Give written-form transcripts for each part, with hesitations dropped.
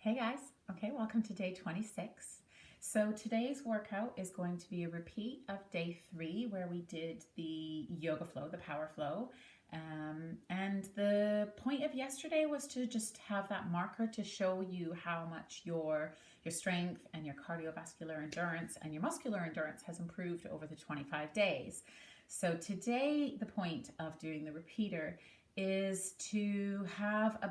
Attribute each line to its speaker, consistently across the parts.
Speaker 1: Hey guys, okay, welcome to day 26. So today's workout is going to be a repeat of day 3 where we did the yoga flow, the power flow. And the point of yesterday was to just have that marker to show you how much your strength and your cardiovascular endurance and your muscular endurance has improved over the 25 days. So today the point of doing the repeater is to have a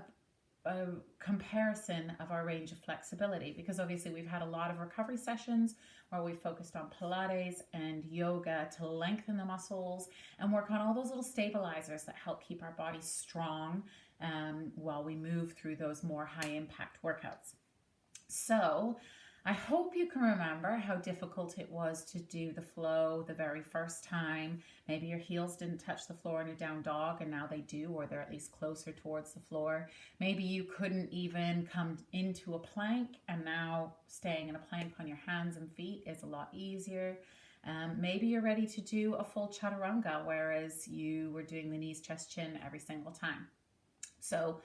Speaker 1: comparison of our range of flexibility, because obviously we've had a lot of recovery sessions where we focused on Pilates and yoga to lengthen the muscles and work on all those little stabilizers that help keep our bodies strong while we move through those more high impact workouts. So I hope you can remember how difficult it was to do the flow the very first time. Maybe your heels didn't touch the floor in a down dog and now they do, or they're at least closer towards the floor. Maybe you couldn't even come into a plank and now staying in a plank on your hands and feet is a lot easier. Maybe you're ready to do a full chaturanga, whereas you were doing the knees, chest, chin every single time. So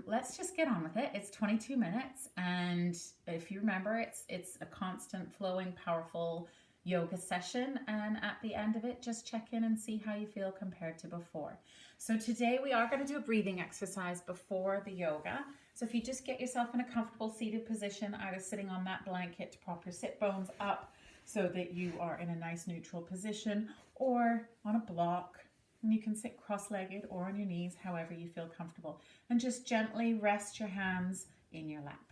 Speaker 1: let's just get on with it. It's 22 minutes, and if you remember, it's a constant flowing, powerful yoga session, and at the end of it, just check in and see how you feel compared to before. So today we are going to do a breathing exercise before the yoga. So if you just get yourself in a comfortable seated position, either sitting on that blanket to prop your sit bones up so that you are in a nice neutral position, or on a block. And you can sit cross-legged or on your knees, however you feel comfortable. And just gently rest your hands in your lap.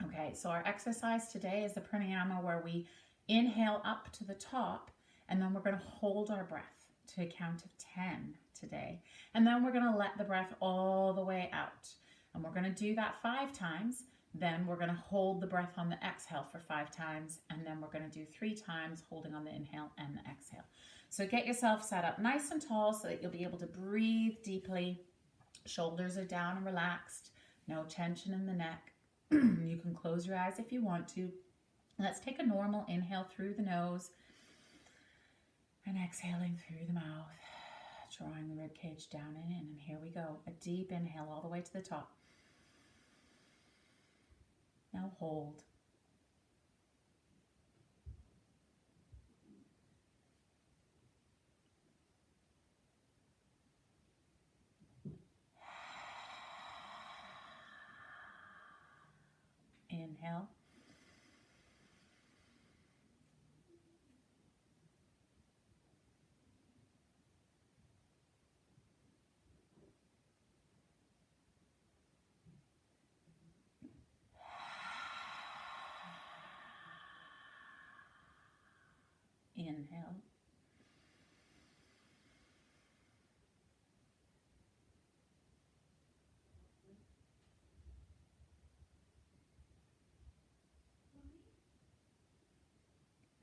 Speaker 1: Okay, so our exercise today is the pranayama, where we inhale up to the top, and then we're going to hold our breath to a count of 10 today. And then we're going to let the breath all the way out. And we're going to do that 5 times. Then we're going to hold the breath on the exhale for 5 times. And then we're going to do 3 times holding on the inhale and the exhale. So get yourself set up nice and tall so that you'll be able to breathe deeply. Shoulders are down and relaxed. No tension in the neck. You can close your eyes if you want to. Let's take a normal inhale through the nose and exhaling through the mouth, drawing the rib cage down and in. And here we go. A deep inhale all the way to the top. Now hold. Inhale. Inhale.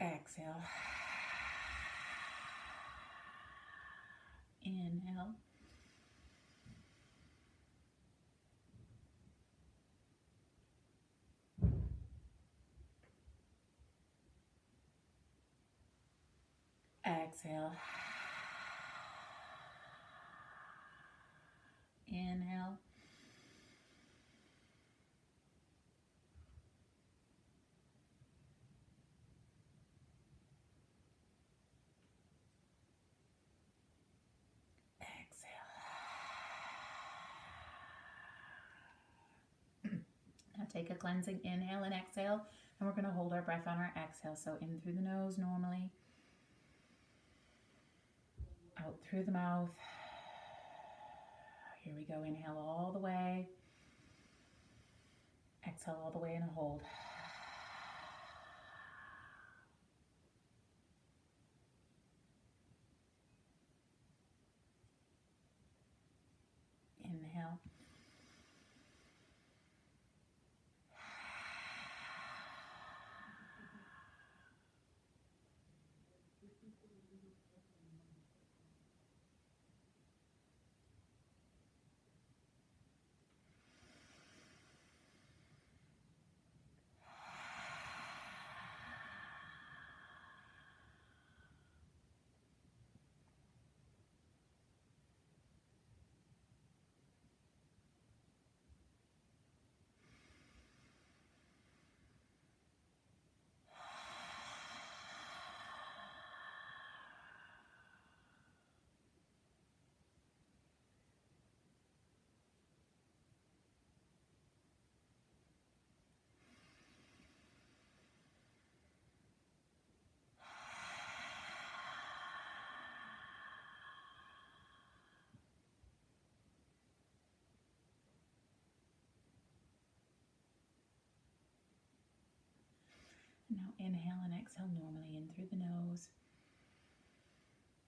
Speaker 1: Exhale. Inhale. Exhale. Inhale. Exhale. Now take a cleansing inhale and exhale, and we're going to hold our breath on our exhale. So in through the nose normally, out through the mouth. Here we go. Inhale all the way. Exhale all the way and hold. Inhale. inhale and exhale normally, in through the nose,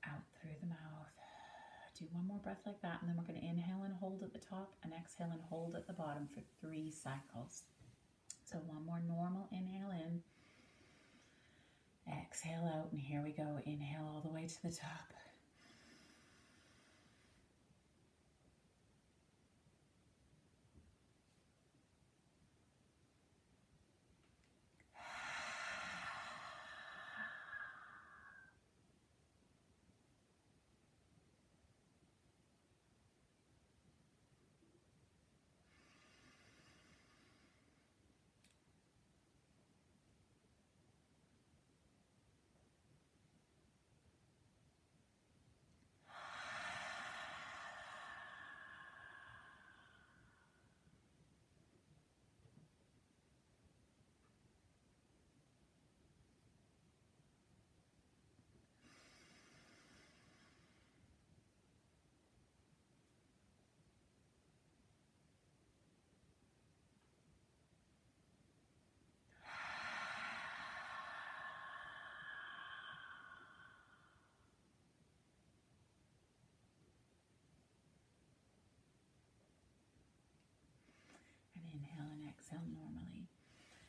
Speaker 1: out through the mouth. Do one more breath like that, and then we're going to inhale and hold at the top and exhale and hold at the bottom for 3 cycles. So one more normal inhale in, exhale out, and here we go. Inhale all the way to the top. Inhale and exhale normally.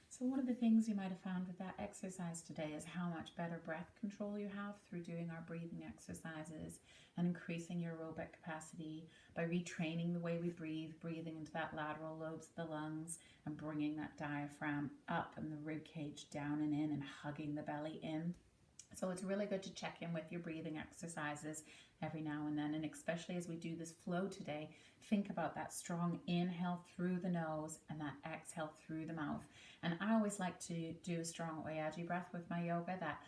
Speaker 1: So one of the things you might have found with that exercise today is how much better breath control you have through doing our breathing exercises and increasing your aerobic capacity by retraining the way we breathe, breathing into that lateral lobes of the lungs and bringing that diaphragm up and the rib cage down and in and hugging the belly in. So it's really good to check in with your breathing exercises every now and then, and especially as we do this flow today, think about that strong inhale through the nose and that exhale through the mouth. And I always like to do a strong Oyaji breath with my yoga, that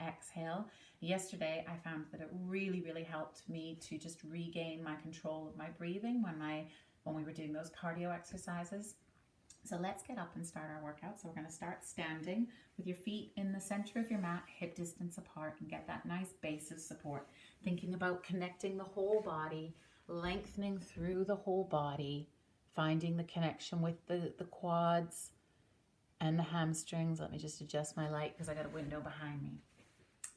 Speaker 1: exhale. Yesterday I found that it really helped me to just regain my control of my breathing when we were doing those cardio exercises. So let's get up and start our workout. So we're going to start standing with your feet in the center of your mat, hip distance apart, and get that nice base of support. Thinking about connecting the whole body, lengthening through the whole body, finding the connection with the quads and the hamstrings. Let me just adjust my light because I got a window behind me.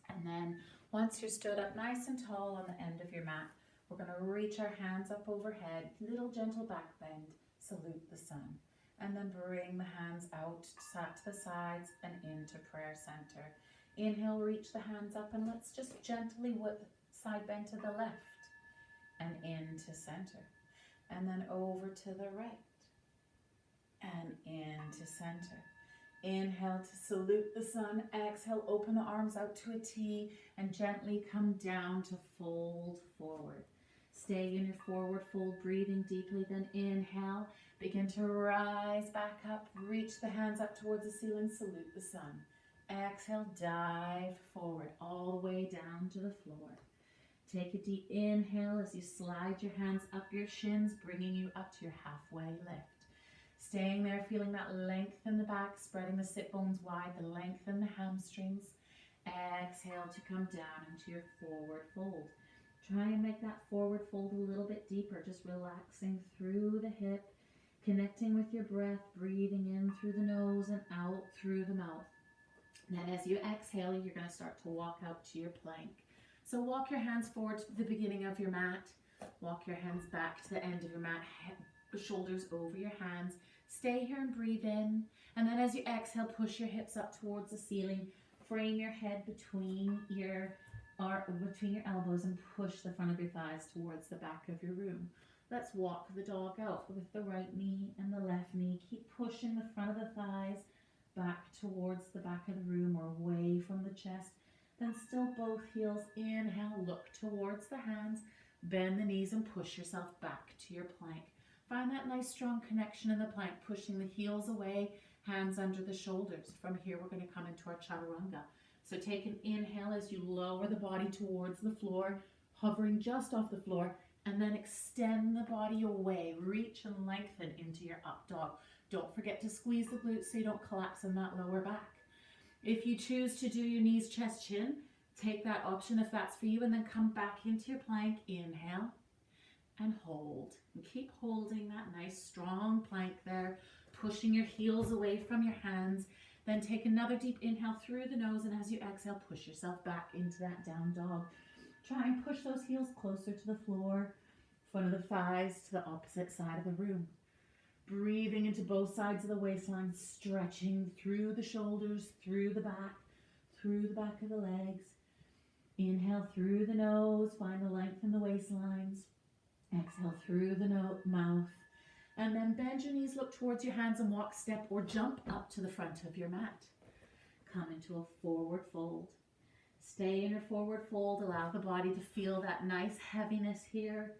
Speaker 1: And then once you're stood up nice and tall on the end of your mat, we're going to reach our hands up overhead, little gentle back bend, salute the sun. And then bring the hands out to the sides and into prayer center. Inhale, reach the hands up, and let's just gently side bend to the left and into center. And then over to the right and into center. Inhale to salute the sun. Exhale, open the arms out to a T and gently come down to fold forward. Stay in your forward fold, breathing deeply. Then inhale, begin to rise back up, reach the hands up towards the ceiling, salute the sun. Exhale, dive forward all the way down to the floor. Take a deep inhale as you slide your hands up your shins, bringing you up to your halfway lift. Staying there, feeling that length in the back, spreading the sit bones wide, the length in the hamstrings. Exhale to come down into your forward fold. Try and make that forward fold a little bit deeper, just relaxing through the hip, connecting with your breath, breathing in through the nose and out through the mouth. Then as you exhale, you're going to start to walk out to your plank. So walk your hands forward to the beginning of your mat. Walk your hands back to the end of your mat, shoulders over your hands. Stay here and breathe in. And then as you exhale, push your hips up towards the ceiling. Frame your head between your elbows and push the front of your thighs towards the back of your room. Let's walk the dog out with the right knee and the left knee. Keep pushing the front of the thighs back towards the back of the room or away from the chest. Then still both heels. Inhale, look towards the hands. Bend the knees and push yourself back to your plank. Find that nice strong connection in the plank, pushing the heels away, hands under the shoulders. From here, we're going to come into our chaturanga. So take an inhale as you lower the body towards the floor, hovering just off the floor, and then extend the body away. Reach and lengthen into your up dog. Don't forget to squeeze the glutes so you don't collapse in that lower back. If you choose to do your knees, chest, chin, take that option if that's for you, and then come back into your plank. Inhale and hold. And keep holding that nice strong plank there, pushing your heels away from your hands. Then take another deep inhale through the nose, and as you exhale, push yourself back into that down dog. Try and push those heels closer to the floor, front of the thighs to the opposite side of the room. Breathing into both sides of the waistline, stretching through the shoulders, through the back of the legs. Inhale through the nose, find the length in the waistlines. Exhale through the mouth. And then bend your knees, look towards your hands and walk, step or jump up to the front of your mat. Come into a forward fold. Stay in your forward fold. Allow the body to feel that nice heaviness here,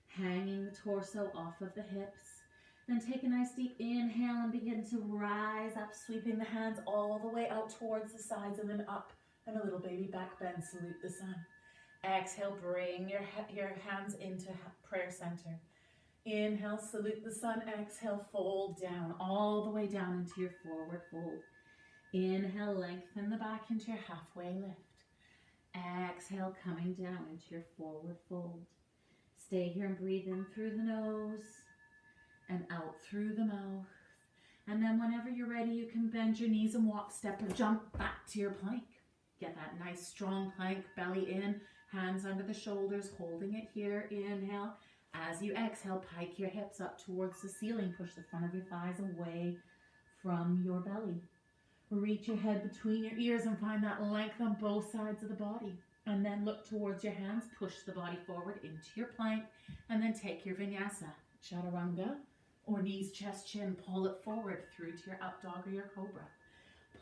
Speaker 1: hanging the torso off of the hips. Then take a nice deep inhale and begin to rise up, sweeping the hands all the way out towards the sides and then up. And a little baby back bend, salute the sun. Exhale, bring your hands into prayer center. Inhale, salute the sun. Exhale, fold down, all the way down into your forward fold. Inhale, lengthen the back into your halfway lift. Exhale, coming down into your forward fold. Stay here and breathe in through the nose and out through the mouth. And then whenever you're ready, you can bend your knees and walk, step or jump back to your plank. Get that nice strong plank, belly in, hands under the shoulders, holding it here. Inhale. As you exhale, pike your hips up towards the ceiling. Push the front of your thighs away from your belly. Reach your head between your ears and find that length on both sides of the body. And then look towards your hands. Push the body forward into your plank. And then take your vinyasa, chaturanga, or knees, chest, chin. Pull it forward through to your up dog or your cobra.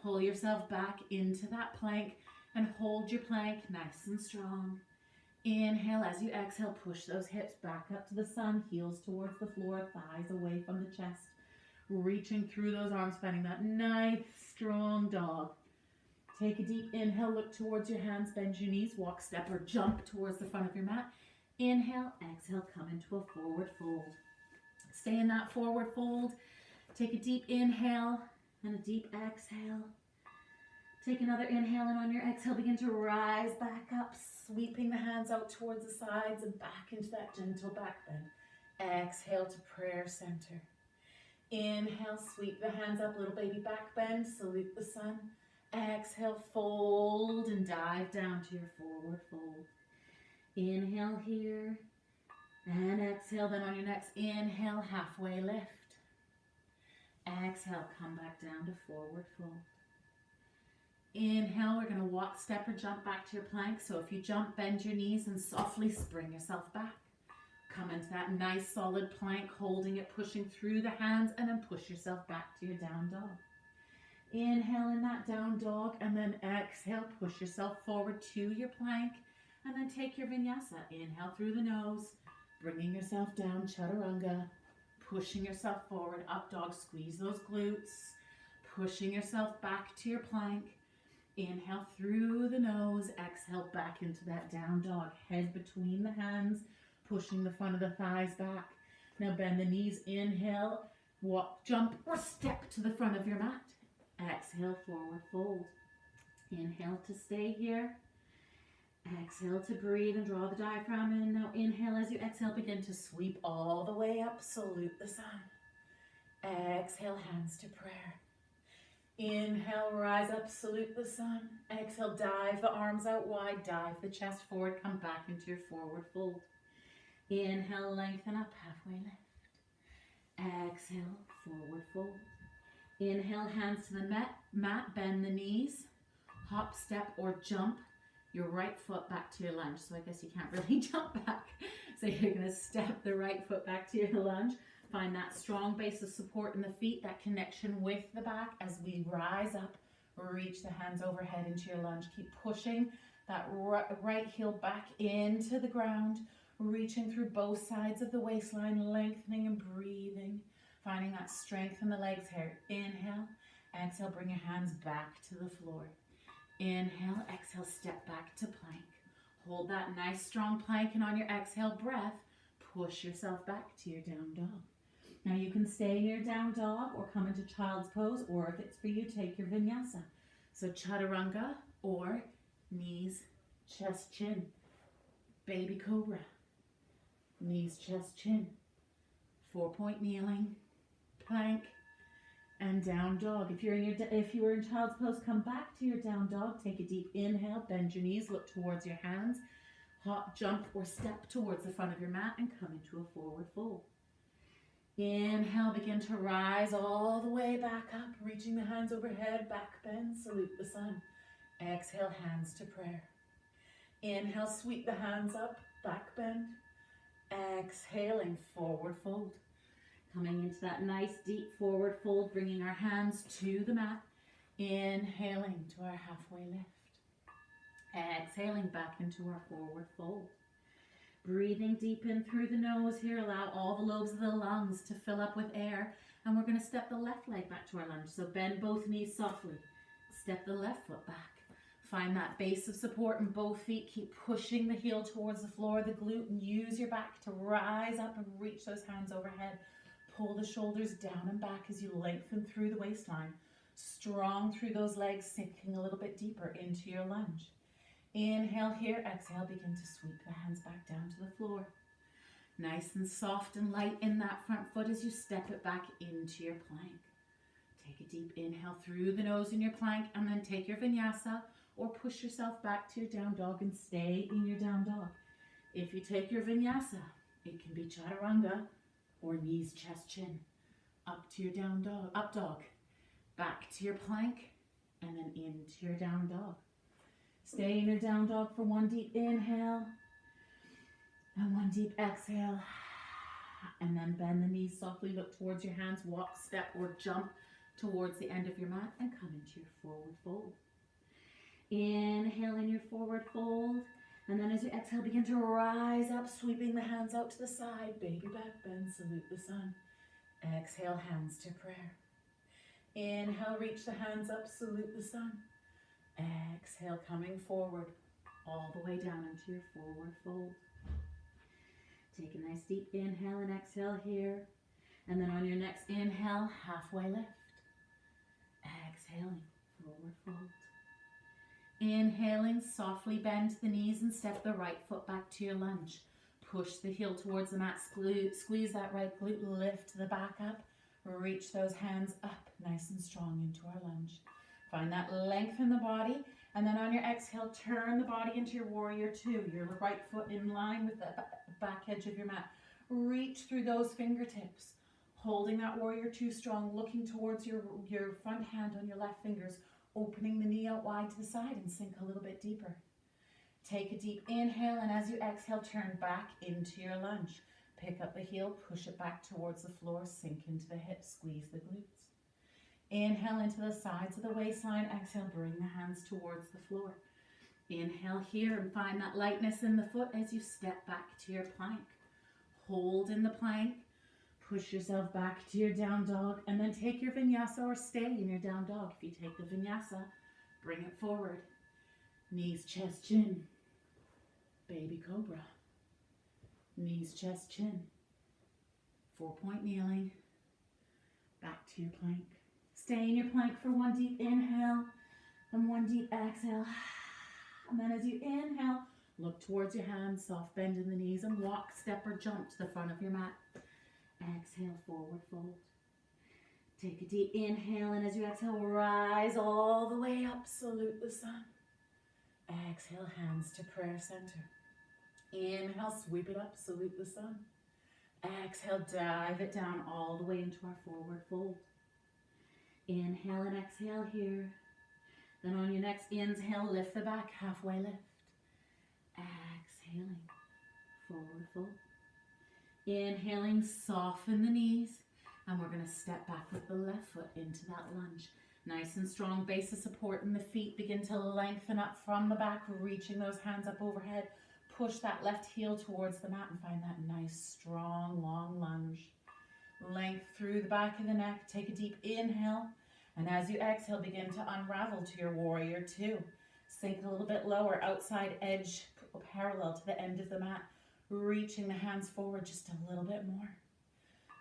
Speaker 1: Pull yourself back into that plank and hold your plank nice and strong. Inhale. As you exhale, push those hips back up to the sun, heels towards the floor, thighs away from the chest. Reaching through those arms, finding that nice, strong dog. Take a deep inhale, look towards your hands, bend your knees, walk, step or jump towards the front of your mat. Inhale, exhale, come into a forward fold. Stay in that forward fold. Take a deep inhale and a deep exhale. Take another inhale, and on your exhale, begin to rise back up, sweeping the hands out towards the sides and back into that gentle back bend. Exhale to prayer center. Inhale, sweep the hands up, little baby back bend, salute the sun. Exhale, fold and dive down to your forward fold. Inhale here and exhale. Then on your next inhale, halfway lift. Exhale, come back down to forward fold. Inhale, we're going to walk, step or jump back to your plank. So if you jump, bend your knees and softly spring yourself back. Come into that nice solid plank, holding it, pushing through the hands, and then push yourself back to your down dog. Inhale in that down dog, and then exhale, push yourself forward to your plank, and then take your vinyasa. Inhale through the nose, bringing yourself down, chaturanga, pushing yourself forward, up dog, squeeze those glutes, pushing yourself back to your plank. Inhale through the nose, exhale back into that down dog, head between the hands, pushing the front of the thighs back. Now bend the knees, inhale, walk, jump or step to the front of your mat. Exhale, forward fold. Inhale to stay here. Exhale to breathe and draw the diaphragm in. Now inhale, as you exhale, begin to sweep all the way up, salute the sun. Exhale, hands to prayer. Inhale, rise up, salute the sun. Exhale, dive the arms out wide, dive the chest forward, come back into your forward fold. Inhale, lengthen up, halfway lift. Exhale, forward fold. Inhale, hands to the mat, bend the knees, hop, step or jump your right foot back to your lunge. So I guess you can't really jump back. So you're going to step the right foot back to your lunge. Find that strong base of support in the feet, that connection with the back as we rise up. Reach the hands overhead into your lunge. Keep pushing that right heel back into the ground, reaching through both sides of the waistline, lengthening and breathing, finding that strength in the legs here. Inhale, exhale, bring your hands back to the floor. Inhale, exhale, step back to plank. Hold that nice strong plank, and on your exhale breath, push yourself back to your down dog. Now you can stay in your down dog or come into child's pose, or if it's for you, take your vinyasa. So chaturanga or knees, chest, chin. Baby cobra. Knees, chest, chin. 4-point kneeling. Plank. and down dog. If you were in child's pose, come back to your down dog. Take a deep inhale, bend your knees, look towards your hands. Hop, jump, or step towards the front of your mat and come into a forward fold. Inhale, begin to rise all the way back up, reaching the hands overhead, back bend, salute the sun. Exhale, hands to prayer. Inhale, sweep the hands up, back bend. Exhaling, forward fold. Coming into that nice deep forward fold, bringing our hands to the mat. Inhaling to our halfway lift. Exhaling back into our forward fold. Breathing deep in through the nose here. Allow all the lobes of the lungs to fill up with air. And we're going to step the left leg back to our lunge. So bend both knees softly. Step the left foot back. Find that base of support in both feet. Keep pushing the heel towards the floor, the glute, and use your back to rise up and reach those hands overhead. Pull the shoulders down and back as you lengthen through the waistline. Strong through those legs, sinking a little bit deeper into your lunge. Inhale here, exhale, begin to sweep the hands back down to the floor. Nice and soft and light in that front foot as you step it back into your plank. Take a deep inhale through the nose in your plank and then take your vinyasa or push yourself back to your down dog and stay in your down dog. If you take your vinyasa, it can be chaturanga or knees, chest, chin. Up to your down dog, up dog. Back to your plank and then into your down dog. Stay in your down dog for one deep inhale and one deep exhale. And then bend the knees softly, look towards your hands, walk, step, or jump towards the end of your mat and come into your forward fold. Inhale in your forward fold. And then as you exhale, begin to rise up, sweeping the hands out to the side. Baby back bend, salute the sun. Exhale, hands to prayer. Inhale, reach the hands up, salute the sun. Exhale, coming forward, all the way down into your forward fold. Take a nice deep inhale and exhale here. And then on your next inhale, halfway lift. Exhaling, forward fold. Inhaling, softly bend the knees and step the right foot back to your lunge. Push the heel towards the mat, squeeze that right glute, lift the back up. Reach those hands up, nice and strong into our lunge. Find that length in the body, and then on your exhale, turn the body into your warrior two. Your right foot in line with the back edge of your mat. Reach through those fingertips, holding that warrior two strong, looking towards your front hand on your left fingers, opening the knee out wide to the side and sink a little bit deeper. Take a deep inhale, and as you exhale, turn back into your lunge. Pick up the heel, push it back towards the floor, sink into the hips, squeeze the glutes. Inhale into the sides of the waistline. Exhale, bring the hands towards the floor. Inhale here and find that lightness in the foot as you step back to your plank. Hold in the plank. Push yourself back to your down dog and then take your vinyasa or stay in your down dog. If you take the vinyasa, bring it forward. Knees, chest, chin. Baby cobra. Knees, chest, chin. 4-point kneeling. Back to your plank. Stay in your plank for one deep inhale and one deep exhale. And then as you inhale, look towards your hands, soft bend in the knees and walk, step or jump to the front of your mat. Exhale, forward fold. Take a deep inhale, and as you exhale, rise all the way up, salute the sun. Exhale, hands to prayer center. Inhale, sweep it up, salute the sun. Exhale, dive it down all the way into our forward fold. Inhale and exhale here. Then on your next inhale, lift the back, halfway lift. Exhaling, forward fold. Inhaling, soften the knees. And we're going to step back with the left foot into that lunge. Nice and strong base of support in the feet. Begin to lengthen up from the back, reaching those hands up overhead. Push that left heel towards the mat and find that nice, strong, long lunge. Length through the back of the neck. Take a deep inhale. And as you exhale, begin to unravel to your warrior two. Sink a little bit lower, outside edge, parallel to the end of the mat. Reaching the hands forward just a little bit more.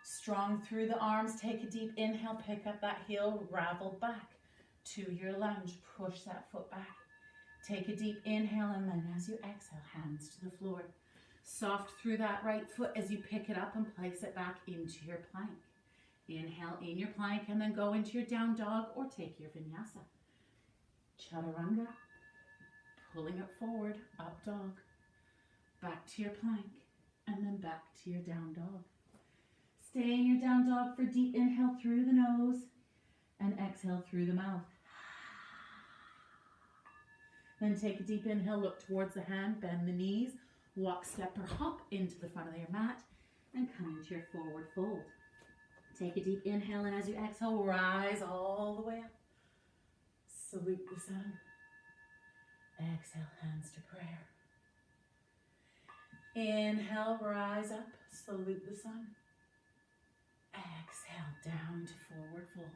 Speaker 1: Strong through the arms. Take a deep inhale. Pick up that heel. Ravel back to your lunge. Push that foot back. Take a deep inhale, and then as you exhale, hands to the floor. Soft through that right foot as you pick it up and place it back into your plank. Inhale in your plank and then go into your down dog or take your vinyasa. Chaturanga, pulling it forward, up dog, back to your plank, and then back to your down dog. Stay in your down dog for deep inhale through the nose and exhale through the mouth. Then take a deep inhale, look towards the hand, bend the knees, walk, step, or hop into the front of your mat and come into your forward fold. Take a deep inhale, and as you exhale, rise all the way up. Salute the sun. Exhale, hands to prayer. Inhale, rise up, salute the sun. Exhale, down to forward fold.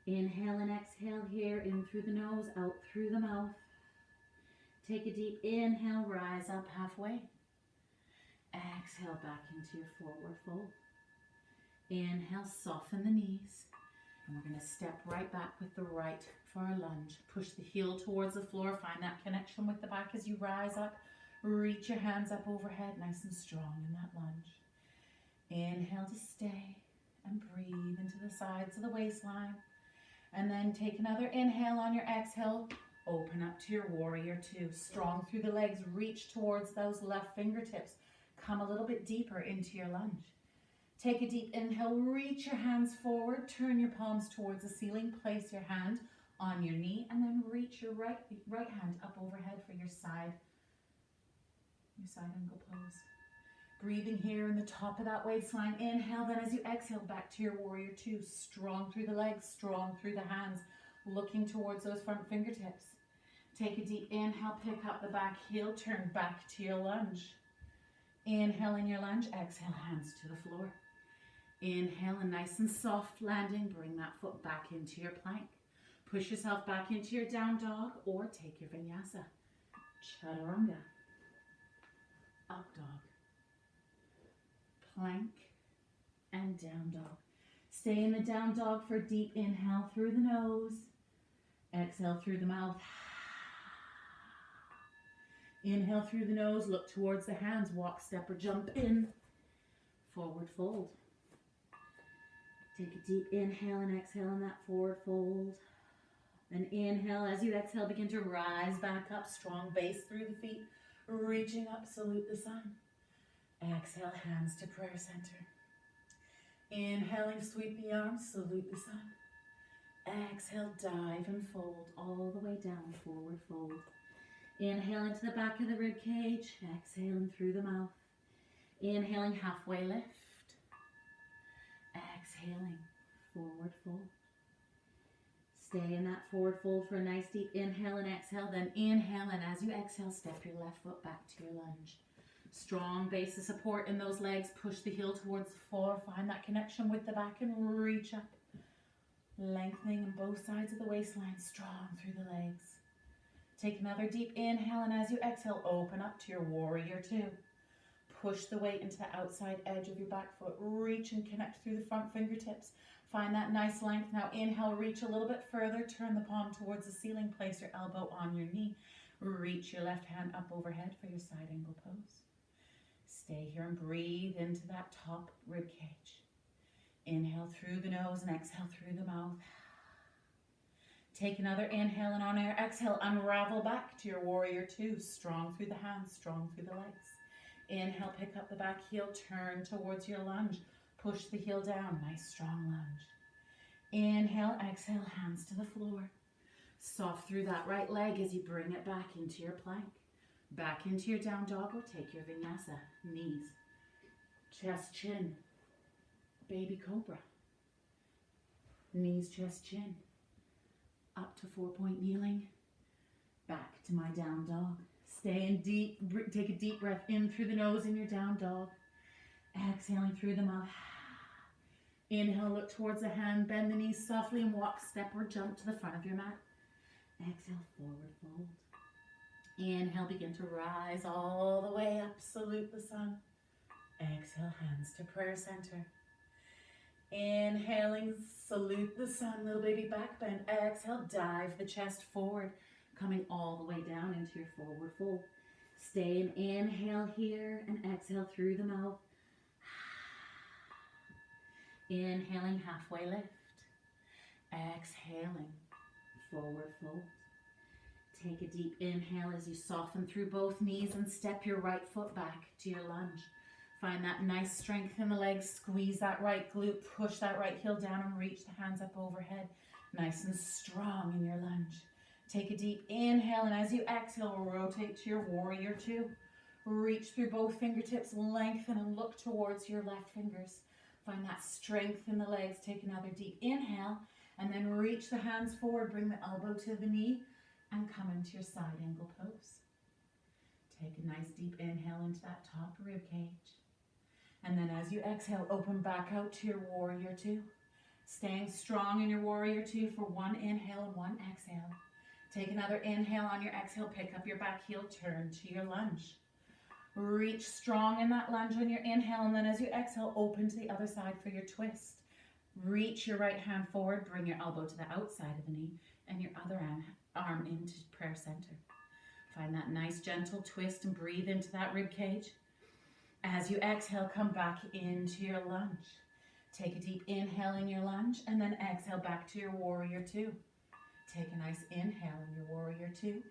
Speaker 1: Inhale and exhale here, in through the nose, out through the mouth. Take a deep inhale, rise up halfway. Exhale, back into your forward fold. Inhale, soften the knees. And we're going to step right back with the right for our lunge. Push the heel towards the floor. Find that connection with the back as you rise up. Reach your hands up overhead, nice and strong in that lunge. Inhale to stay and breathe into the sides of the waistline. And then take another inhale on your exhale. Open up to your warrior two. Strong through the legs. Reach towards those left fingertips. Come a little bit deeper into your lunge. Take a deep inhale, reach your hands forward, turn your palms towards the ceiling, place your hand on your knee, and then reach your right hand up overhead for your side angle pose. Breathing here in the top of that waistline. Inhale, then as you exhale, back to your warrior two. Strong through the legs, strong through the hands, looking towards those front fingertips. Take a deep inhale, pick up the back heel, turn back to your lunge. Inhale in your lunge, exhale, hands to the floor. Inhale, a nice and soft landing. Bring that foot back into your plank. Push yourself back into your down dog or take your vinyasa. Chaturanga. Up dog. Plank and down dog. Stay in the down dog for a deep inhale through the nose. Exhale through the mouth. Inhale through the nose, look towards the hands, walk, step, or jump in. Forward fold. Take a deep inhale and exhale in that forward fold. Then inhale, as you exhale, begin to rise back up, strong base through the feet, reaching up, salute the sun. Exhale, hands to prayer center. Inhaling, sweep the arms, salute the sun. Exhale, dive and fold all the way down, forward fold. Inhale into the back of the rib cage, exhaling through the mouth. Inhaling, halfway lift. Exhaling, forward fold. Stay in that forward fold for a nice deep inhale and exhale. Then inhale, and as you exhale, step your left foot back to your lunge. Strong base of support in those legs. Push the heel towards the floor. Find that connection with the back and reach up. Lengthening on both sides of the waistline. Strong through the legs. Take another deep inhale, and as you exhale, open up to your warrior two. Push the weight into the outside edge of your back foot. Reach and connect through the front fingertips. Find that nice length. Now inhale, reach a little bit further. Turn the palm towards the ceiling. Place your elbow on your knee. Reach your left hand up overhead for your side angle pose. Stay here and breathe into that top rib cage. Inhale through the nose and exhale through the mouth. Take another inhale, and on your exhale, unravel back to your warrior two. Strong through the hands, strong through the legs. Inhale, pick up the back heel, turn towards your lunge. Push the heel down, nice strong lunge. Inhale, exhale, hands to the floor. Soft through that right leg as you bring it back into your plank. Back into your down dog or take your vinyasa. Knees, chest, chin, baby cobra. Knees, chest, chin. Up to 4-point kneeling. Back to my down dog. Stay in deep, take a deep breath in through the nose in your down dog. Exhaling through the mouth. Inhale, look towards the hand, bend the knees softly and walk, step or jump to the front of your mat. Exhale, forward fold. Inhale, begin to rise all the way up, salute the sun. Exhale, hands to prayer center. Inhaling, salute the sun, little baby back bend. Exhale, dive the chest forward, coming all the way down into your forward fold. Stay and inhale here and exhale through the mouth. Inhaling, halfway lift. Exhaling, forward fold. Take a deep inhale as you soften through both knees and step your right foot back to your lunge. Find that nice strength in the legs. Squeeze that right glute. Push that right heel down and reach the hands up overhead. Nice and strong in your lunge. Take a deep inhale, and as you exhale, rotate to your warrior two. Reach through both fingertips, lengthen and look towards your left fingers. Find that strength in the legs. Take another deep inhale, and then reach the hands forward. Bring the elbow to the knee and come into your side angle pose. Take a nice deep inhale into that top rib cage. And then as you exhale, open back out to your warrior two. Staying strong in your warrior two for one inhale and one exhale. Take another inhale on your exhale. Pick up your back heel, turn to your lunge. Reach strong in that lunge on your inhale, and then as you exhale, open to the other side for your twist. Reach your right hand forward, bring your elbow to the outside of the knee, and your other arm into prayer center. Find that nice gentle twist and breathe into that rib cage. As you exhale, come back into your lunge. Take a deep inhale in your lunge, and then exhale back to your warrior two. Take a nice inhale in your warrior two,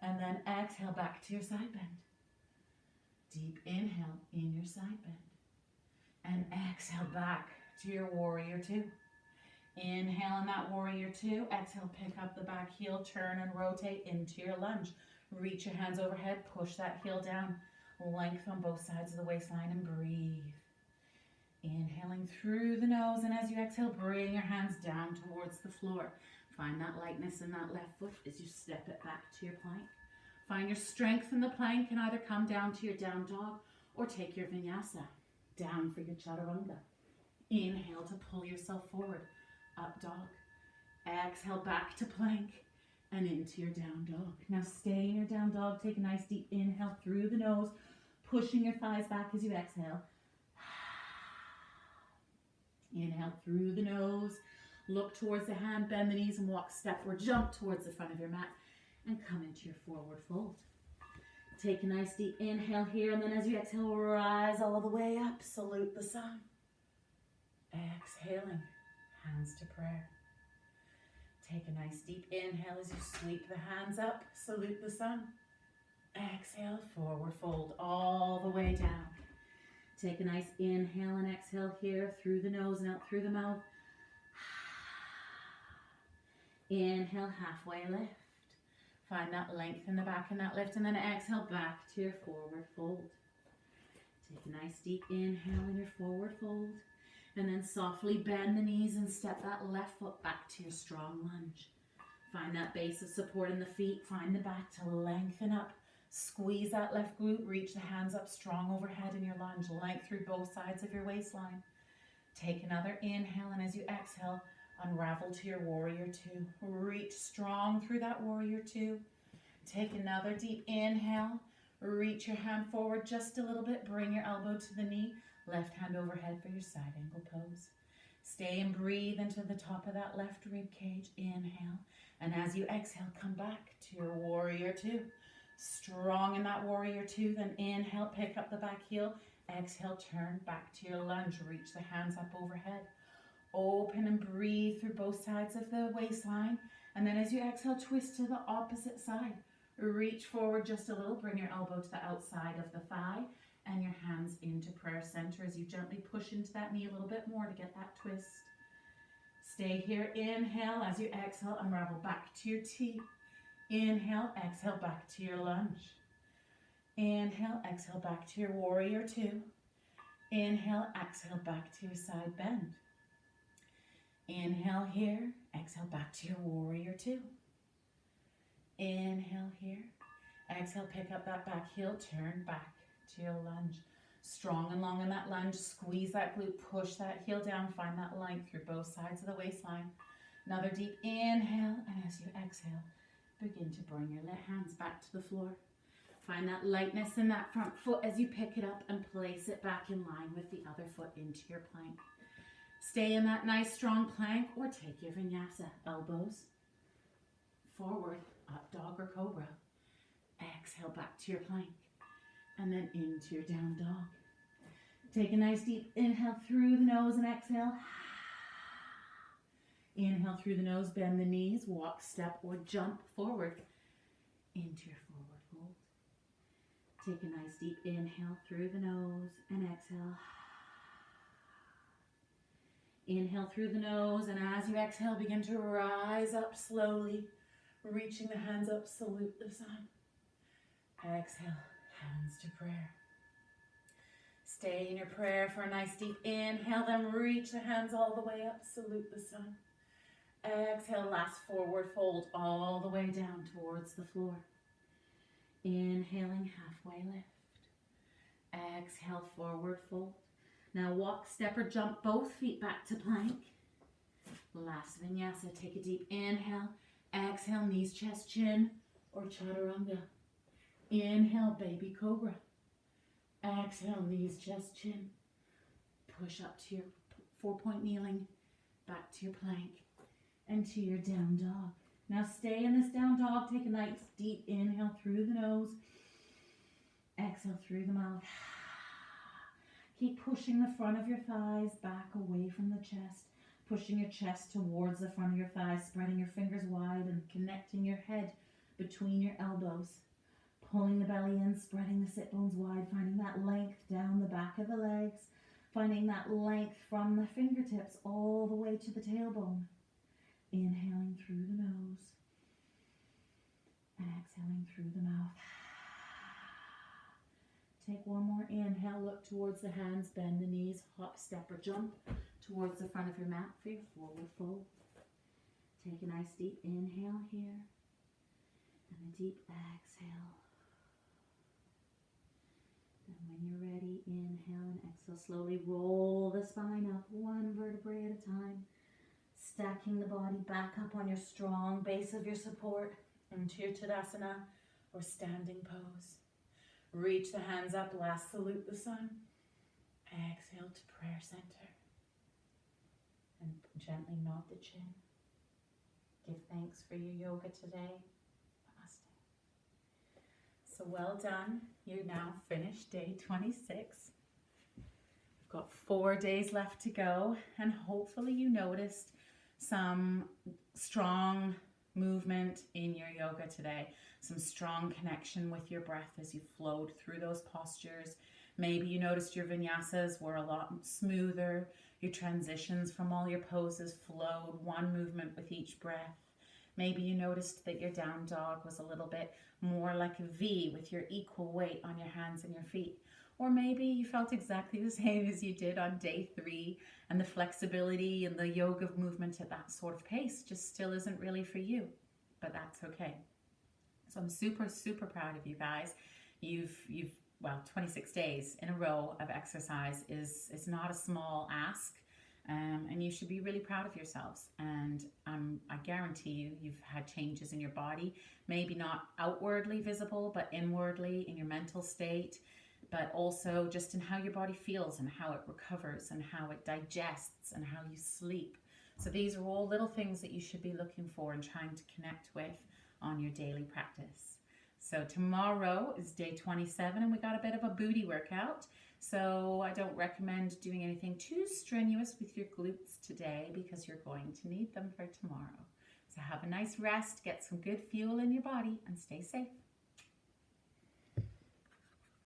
Speaker 1: and then exhale back to your side bend. Deep inhale in your side bend, and exhale back to your warrior two. Inhale in that warrior two, exhale, pick up the back heel, turn and rotate into your lunge. Reach your hands overhead, push that heel down, length on both sides of the waistline, and breathe. Inhaling through the nose, and as you exhale, bring your hands down towards the floor. Find that lightness in that left foot as you step it back to your plank. Find your strength in the plank and either come down to your down dog or take your vinyasa down for your chaturanga. Inhale to pull yourself forward, up dog. Exhale back to plank and into your down dog. Now stay in your down dog. Take a nice deep inhale through the nose, pushing your thighs back as you exhale. Inhale through the nose, look towards the hand, bend the knees and walk step or jump towards the front of your mat and come into your forward fold. Take a nice deep inhale here, and then as you exhale, rise all the way up, salute the sun. Exhaling, hands to prayer. Take a nice deep inhale as you sweep the hands up, salute the sun. Exhale, forward fold all the way down. Take a nice inhale and exhale here through the nose and out through the mouth. Inhale, halfway lift. Find that length in the back and that lift, and then exhale back to your forward fold. Take a nice deep inhale in your forward fold, and then softly bend the knees and step that left foot back to your strong lunge. Find that base of support in the feet. Find the back to lengthen up. Squeeze that left glute. Reach the hands up strong overhead in your lunge. Length through both sides of your waistline. Take another inhale, and as you exhale, unravel to your warrior two. Reach strong through that warrior two. Take another deep inhale. Reach your hand forward just a little bit. Bring your elbow to the knee. Left hand overhead for your side angle pose. Stay and breathe into the top of that left rib cage. Inhale. And as you exhale, come back to your warrior two. Strong in that warrior two. Then inhale, pick up the back heel. Exhale, turn back to your lunge. Reach the hands up overhead. Open and breathe through both sides of the waistline. And then as you exhale, twist to the opposite side. Reach forward just a little. Bring your elbow to the outside of the thigh and your hands into prayer center as you gently push into that knee a little bit more to get that twist. Stay here. Inhale. As you exhale, unravel back to your T. Inhale. Exhale back to your lunge. Inhale. Exhale back to your warrior two. Inhale. Exhale back to your side bend. Inhale here, exhale back to your warrior two. Inhale here, exhale, pick up that back heel, turn back to your lunge. Strong and long in that lunge, squeeze that glute, push that heel down, find that length through both sides of the waistline. Another deep inhale, and as you exhale, begin to bring your hands back to the floor. Find that lightness in that front foot as you pick it up and place it back in line with the other foot into your plank. Stay in that nice strong plank or take your vinyasa. Elbows forward, up dog or cobra. Exhale back to your plank and then into your down dog. Take a nice deep inhale through the nose and exhale. Inhale through the nose, bend the knees, walk, step, or jump forward into your forward fold. Take a nice deep inhale through the nose and exhale. Inhale through the nose, and as you exhale, begin to rise up slowly, reaching the hands up, salute the sun. Exhale, hands to prayer. Stay in your prayer for a nice deep inhale, then reach the hands all the way up, salute the sun. Exhale, last forward fold all the way down towards the floor. Inhaling, halfway lift. Exhale, forward fold. Now walk, step, or jump both feet back to plank. Last vinyasa, take a deep inhale. Exhale, knees, chest, chin, or chaturanga. Inhale, baby cobra. Exhale, knees, chest, chin. Push up to your 4-point kneeling, back to your plank, and to your down dog. Now stay in this down dog. Take a nice deep inhale through the nose. Exhale through the mouth. Keep pushing the front of your thighs back away from the chest. Pushing your chest towards the front of your thighs, spreading your fingers wide and connecting your head between your elbows. Pulling the belly in, spreading the sit bones wide, finding that length down the back of the legs. Finding that length from the fingertips all the way to the tailbone. Inhaling through the nose. And exhaling through the mouth. Take one more inhale, look towards the hands, bend the knees, hop, step, or jump towards the front of your mat for your forward fold. Take a nice deep inhale here, and a deep exhale. And when you're ready, inhale and exhale. Slowly roll the spine up, one vertebrae at a time, stacking the body back up on your strong base of your support into your Tadasana or standing pose. Reach the hands up, last salute the sun. Exhale to prayer center. And gently nod the chin. Give thanks for your yoga today. Namaste. So well done. You're now finished day 26. We've got 4 days left to go, and hopefully you noticed some strong movement in your yoga today. Some strong connection with your breath as you flowed through those postures. Maybe you noticed your vinyasas were a lot smoother. Your transitions from all your poses flowed one movement with each breath. Maybe you noticed that your down dog was a little bit more like a V with your equal weight on your hands and your feet. Or maybe you felt exactly the same as you did on day 3, and the flexibility and the yoga movement at that sort of pace just still isn't really for you, but that's okay. So I'm super, super proud of you guys. Well, 26 days in a row of exercise is not a small ask, and you should be really proud of yourselves. And I guarantee you've had changes in your body, maybe not outwardly visible, but inwardly in your mental state, but also just in how your body feels and how it recovers and how it digests and how you sleep. So these are all little things that you should be looking for and trying to connect with on your daily practice. So tomorrow is day 27, and we got a bit of a booty workout. So I don't recommend doing anything too strenuous with your glutes today because you're going to need them for tomorrow. So have a nice rest, get some good fuel in your body, and stay safe.